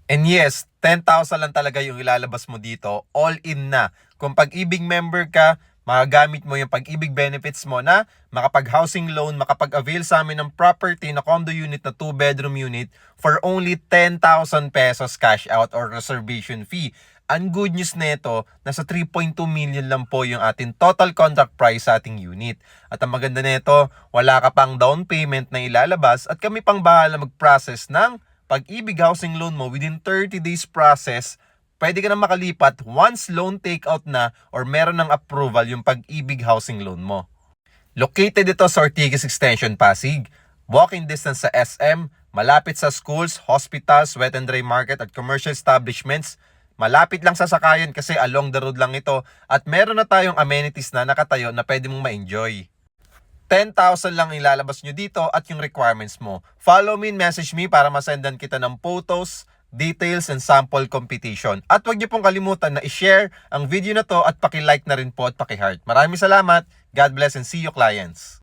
And yes, 10,000 lang talaga yung ilalabas mo dito, all in na. Kung Pag-ibig member ka, magagamit mo yung Pag-ibig benefits mo na makapag-housing loan, makapag-avail sa amin ng property na condo unit na 2-bedroom unit for only 10,000 pesos cash out or reservation fee. Ang good news nito, nasa 3.2 million lang po yung ating total contract price sa ating unit. At ang maganda nito, wala ka pang down payment na ilalabas at kami pang bahala mag-process ng Pag-ibig housing loan mo within 30 days process. Pwede ka na makalipat once loan takeout na or meron ng approval yung Pag-ibig housing loan mo. Located ito sa Ortigas Extension, Pasig. Walking distance sa SM, malapit sa schools, hospitals, wet and dry market at commercial establishments. Malapit lang sa sakayan kasi along the road lang ito at meron na tayong amenities na nakatayo na pwede mong ma-enjoy. 10,000 lang ilalabas nyo dito at yung requirements mo. Follow me and message me para masendan kita ng photos, details, and sample competition. At huwag nyo pong kalimutan na i-share ang video na to at paki-like na rin po at paki-heart. Maraming salamat. God bless and see you, clients.